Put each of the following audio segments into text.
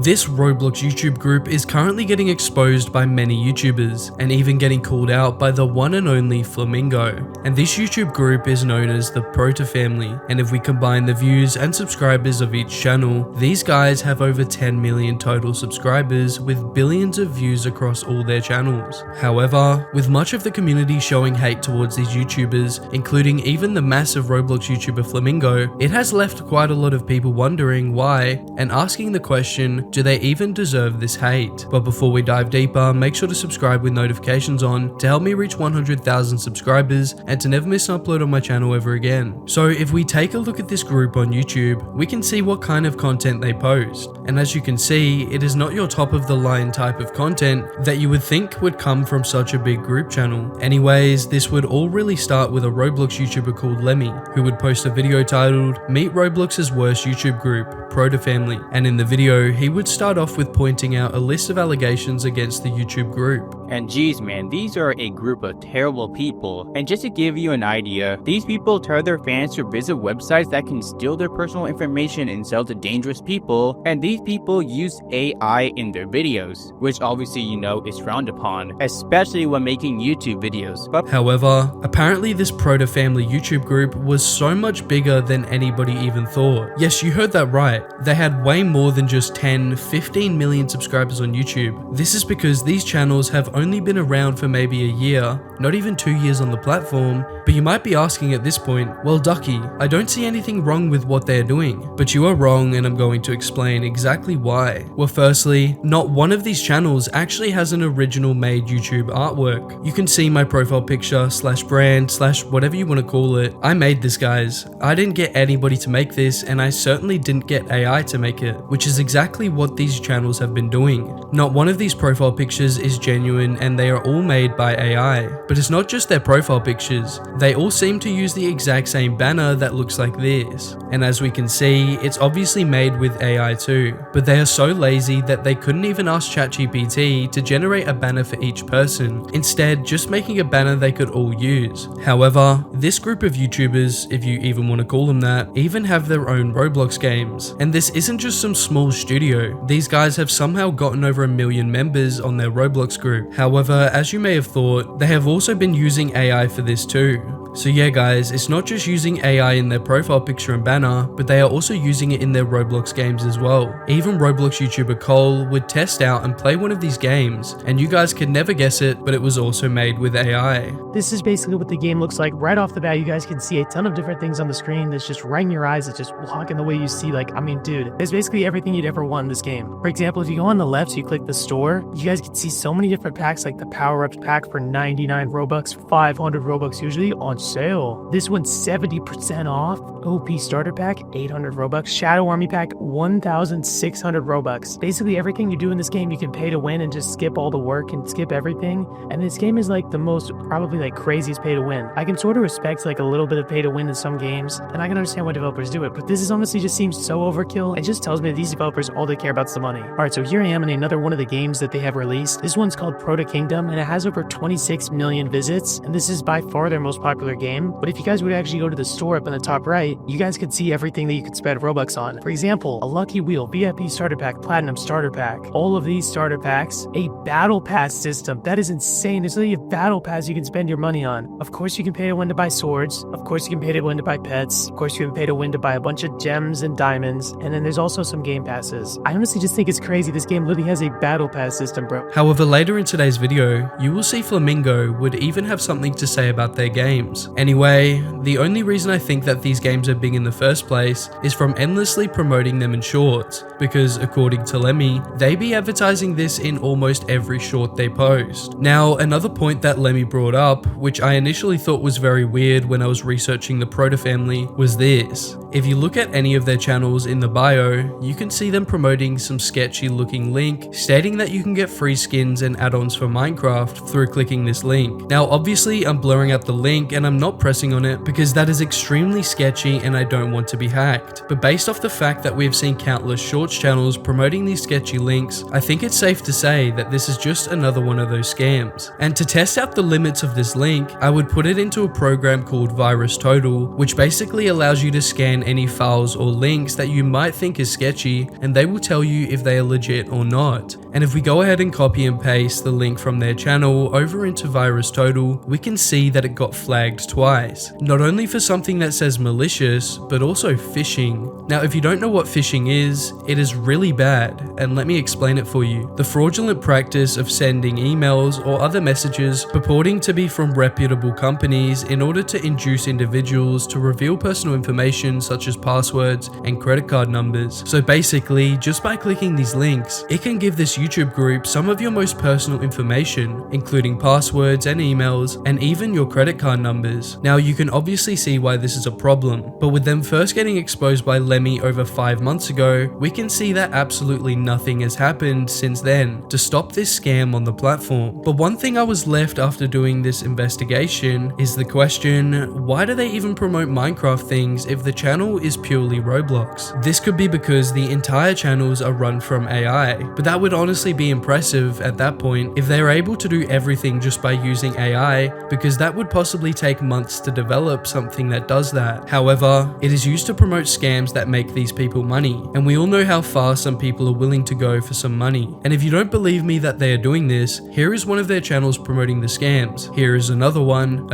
This Roblox YouTube group is currently getting exposed by many YouTubers, and even getting called out by the one and only Flamingo. And this YouTube group is known as the Prota family, and if we combine the views and subscribers of each channel, these guys have over 10 million total subscribers with billions of views across all their channels. However, with much of the community showing hate towards these YouTubers, including even the massive Roblox YouTuber Flamingo, it has left quite a lot of people wondering why, and asking the question, do they even deserve this hate? But before we dive deeper, make sure to subscribe with notifications on to help me reach 100,000 subscribers and to never miss an upload on my channel ever again. So if we take a look at this group on YouTube, we can see what kind of content they post. And as you can see, it is not your top of the line type of content that you would think would come from such a big group channel. Anyways, this would all really start with a Roblox YouTuber called Lemmy, who would post a video titled, "Meet Roblox's worst YouTube group, Prota family." And in the video, he would start off with pointing out a list of allegations against the YouTube group. And geez man, these are a group of terrible people. And just to give you an idea, these people tell their fans to visit websites that can steal their personal information and sell to dangerous people. And these people use AI in their videos, which obviously you know is frowned upon, especially when making YouTube videos. However, apparently this Prota family YouTube group was so much bigger than anybody even thought. Yes, you heard that right. They had way more than just 10, 15 million subscribers on YouTube. This is because these channels have only been around for maybe a year, not even 2 years on the platform. But you might be asking at this point, well Ducky, I don't see anything wrong with what they're doing. But you are wrong, and I'm going to explain exactly why. Well, firstly, not one of these channels actually has an original made YouTube artwork. You can see my profile picture slash brand slash whatever you want to call it. I made this, guys. I didn't get anybody to make this, and I certainly didn't get AI to make it, which is exactly what these channels have been doing. Not one of these profile pictures is genuine, and they are all made by AI. But it's not just their profile pictures. They all seem to use the exact same banner that looks like this. And as we can see, it's obviously made with AI too. But they are so lazy that they couldn't even ask ChatGPT to generate a banner for each person, instead just making a banner they could all use. However, this group of YouTubers, if you even want to call them that, even have their own Roblox games. And this isn't just some small studio. These guys have somehow gotten over 1 million members on their Roblox group. However, as you may have thought, they have also been using AI for this too. So yeah guys, it's not just using AI in their profile picture and banner, but they are also using it in their Roblox games as well. Even Roblox YouTuber Cole would test out and play one of these games, and you guys could never guess it, but it was also made with AI. This is basically what the game looks like. Right off the bat, you guys can see a ton of different things on the screen that's just right in your eyes. It's just walking the way you see, like, I mean, dude, there's basically everything you'd ever want in this game. For example, if you go on the left, so you click the store, you guys can see so many different packs, like the power-ups pack for 99 Robux, 500 Robux usually on sale. This one's 70% off. OP starter pack, 800 Robux. Shadow army pack, 1,600 Robux. Basically everything you do in this game, you can pay to win and just skip all the work and skip everything. And this game is like the most, probably like craziest pay to win. I can sort of respect like a little bit of pay to win in some games, and I can understand why developers do it, but this is honestly just seems so overkill. It just tells me that these developers, all they care about is the money. Alright, so here I am in another one of the games that they have released. This one's called Prota Kingdom, and it has over 26 million visits, and this is by far their most popular game. But if you guys would actually go to the store up in the top right, you guys could see everything that you could spend Robux on. For example, a Lucky Wheel, VIP starter pack, Platinum starter pack, all of these starter packs, a battle pass system. That is insane. There's literally a battle pass you can spend your money on. Of course you can pay to win to buy swords. Of course you can pay to win to buy pets. Of course you can pay to win to buy a bunch of gems and diamonds. And then there's also some game passes. I honestly just think it's crazy. This game literally has a battle pass system, bro. However, later in today's video, you will see Flamingo would even have something to say about their games. Anyway, the only reason I think that these games are big in the first place is from endlessly promoting them in shorts, because according to Lemmy, they be advertising this in almost every short they post. Now, another point that Lemmy brought up, which I initially thought was very weird when I was researching the Prota family, was this. If you look at any of their channels in the bio, you can see them promoting some sketchy looking link stating that you can get free skins and add-ons for Minecraft through clicking this link. Now obviously I'm blurring out the link and I'm not pressing on it because that is extremely sketchy and I don't want to be hacked. But based off the fact that we've seen countless shorts channels promoting these sketchy links, I think it's safe to say that this is just another one of those scams. And to test out the limits of this link, I would put it into a program called VirusTotal, which basically allows you to scan any files or links that you might think is sketchy, and they will tell you if they are legit or not. And if we go ahead and copy and paste the link from their channel over into VirusTotal, we can see that it got flagged twice. Not only for something that says malicious, but also phishing. Now, if you don't know what phishing is, it is really bad, and let me explain it for you. The fraudulent practice of sending emails or other messages purporting to be from reputable companies in order to induce individuals to reveal personal information such as passwords and credit card numbers. So basically, just by clicking these links, it can give this YouTube group some of your most personal information, including passwords and emails, and even your credit card numbers. Now, you can obviously see why this is a problem, but with them first getting exposed by Lemmy over 5 months ago, we can see that absolutely nothing has happened since then to stop this scam on the platform. But one thing I was left after doing this investigation is the question, why do they even promote Minecraft things if the channel is purely Roblox? This could be because the entire channels are run from AI, but that would honestly be impressive at that point if they were able to do everything just by using AI, because that would possibly take months to develop something that does that. However, it is used to promote scams that make these people money, and we all know how far some people are willing to go for some money. And if you don't believe me that they are doing this, here is one of their channels promoting the scams. Here is another one,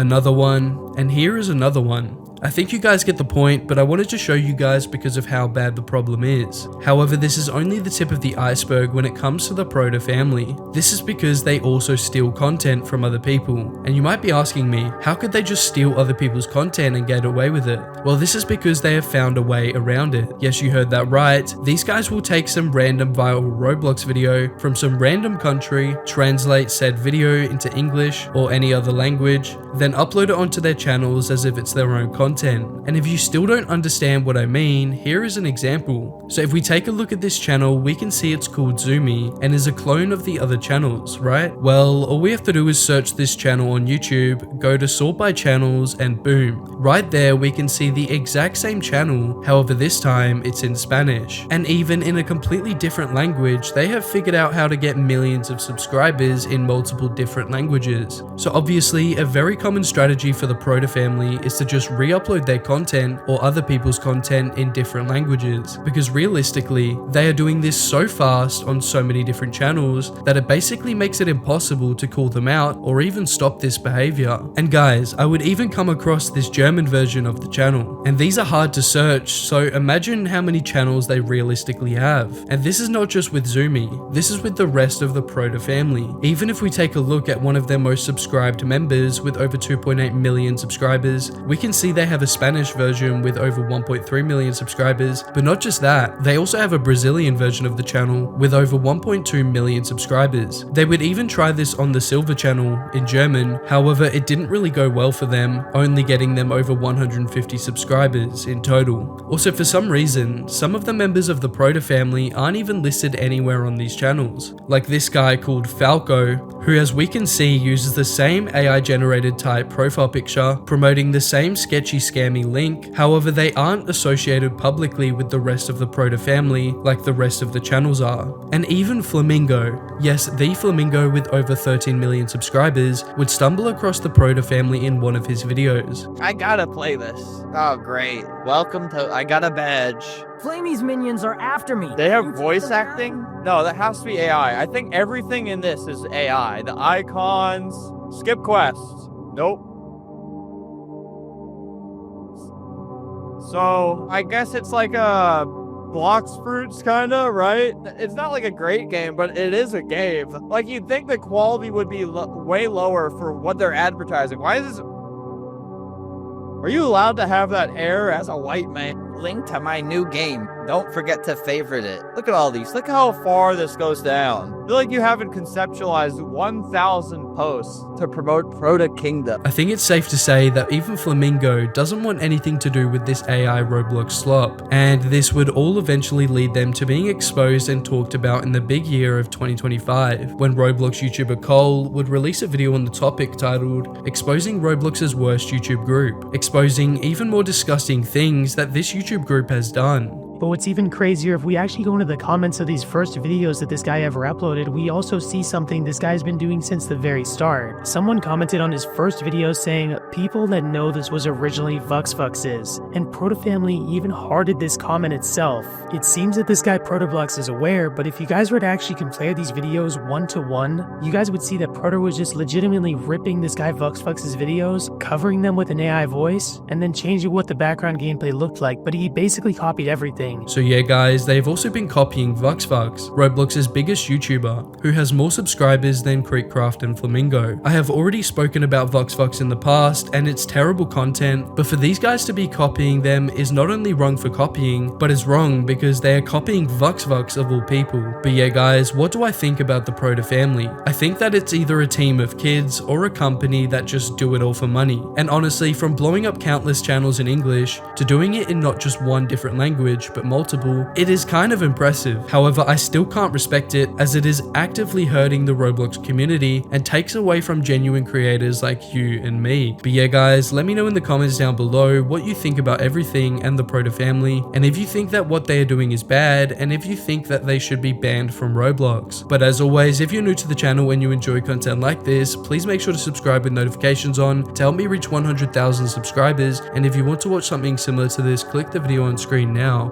and here is another one. I think you guys get the point, but I wanted to show you guys because of how bad the problem is. However, this is only the tip of the iceberg when it comes to the Prota family. This is because they also steal content from other people. And you might be asking me, how could they just steal other people's content and get away with it? Well, this is because they have found a way around it. Yes, you heard that right. These guys will take some random viral Roblox video from some random country, translate said video into English or any other language, then upload it onto their channels as if it's their own content. And if you still don't understand what I mean, here is an example. So if we take a look at this channel, we can see it's called Zoomy and is a clone of the other channels, right? Well, all we have to do is search this channel on YouTube, go to sort by channels, and boom. Right there, we can see the exact same channel, however this time it's in Spanish. And even in a completely different language, they have figured out how to get millions of subscribers in multiple different languages. So obviously, a very common strategy for the Prota family is to just re-upload their content or other people's content in different languages, because realistically, they are doing this so fast on so many different channels that it basically makes it impossible to call them out or even stop this behavior. And guys, I would even come across this German version of the channel, and these are hard to search, so imagine how many channels they realistically have. And this is not just with Zoomy, this is with the rest of the Prota family. Even if we take a look at one of their most subscribed members with over 2.8 million subscribers, we can see they have a Spanish version with over 1.3 million subscribers, but not just that, they also have a Brazilian version of the channel with over 1.2 million subscribers. They would even try this on the Silver channel in German, however it didn't really go well for them, only getting them over 150 subscribers in total. Also, for some reason, some of the members of the Prota family aren't even listed anywhere on these channels, like this guy called Falco, who as we can see uses the same AI generated type profile picture, promoting the same sketchy scammy link. However, they aren't associated publicly with the rest of the Prota family like the rest of the channels are. And even Flamingo, yes, the Flamingo with over 13 million subscribers, would stumble across the Prota family in one of his videos. I gotta play this. Oh, great. Welcome to... I got a badge. Flamey's minions are after me. They have voice acting? No, that has to be AI. I think everything in this is AI. The icons... Skip quests. Nope. So, I guess it's like a Blocks Fruits kinda, right? It's not like a great game, but it is a game. Like, you'd think the quality would be way lower for what they're advertising. Why is this... Are you allowed to have that hair as a white man? link to my new game. Don't forget to favorite it. Look at all these. Look how far this goes down. I feel like you haven't conceptualized 1,000 posts to promote Prota Kingdom. I think it's safe to say that even Flamingo doesn't want anything to do with this AI Roblox slop, and this would all eventually lead them to being exposed and talked about in the big year of 2025, when Roblox YouTuber Cole would release a video on the topic titled "Exposing Roblox's Worst YouTube Group," exposing even more disgusting things that this YouTube group has done. But what's even crazier, if we actually go into the comments of these first videos that this guy ever uploaded, we also see something this guy's been doing since the very start. Someone commented on his first video saying, "People that know this was originally VuxVux's," and Prota Family even hearted this comment itself. It seems that this guy Protoblox is aware, but if you guys were to actually compare these videos one to one, you guys would see that Prota was just legitimately ripping this guy VuxVux's videos, covering them with an AI voice, and then changing what the background gameplay looked like, but he basically copied everything. So yeah guys, they've also been copying VuxVux, Roblox's biggest YouTuber, who has more subscribers than Creekcraft and Flamingo. I have already spoken about VuxVux in the past, and it's terrible content, but for these guys to be copying them is not only wrong for copying, but is wrong because they are copying VuxVux of all people. But yeah guys, what do I think about the Prota family? I think that it's either a team of kids or a company that just do it all for money. And honestly, from blowing up countless channels in English to doing it in not just one different language, but multiple, it is kind of impressive. However, I still can't respect it, as it is actively hurting the Roblox community and takes away from genuine creators like you and me. But yeah guys, let me know in the comments down below what you think about everything and the Prota family, and if you think that what they are doing is bad, and if you think that they should be banned from Roblox. But as always, if you're new to the channel and you enjoy content like this, please make sure to subscribe with notifications on to help me reach 100,000 subscribers, and if you want to watch something similar to this, click the video on screen now.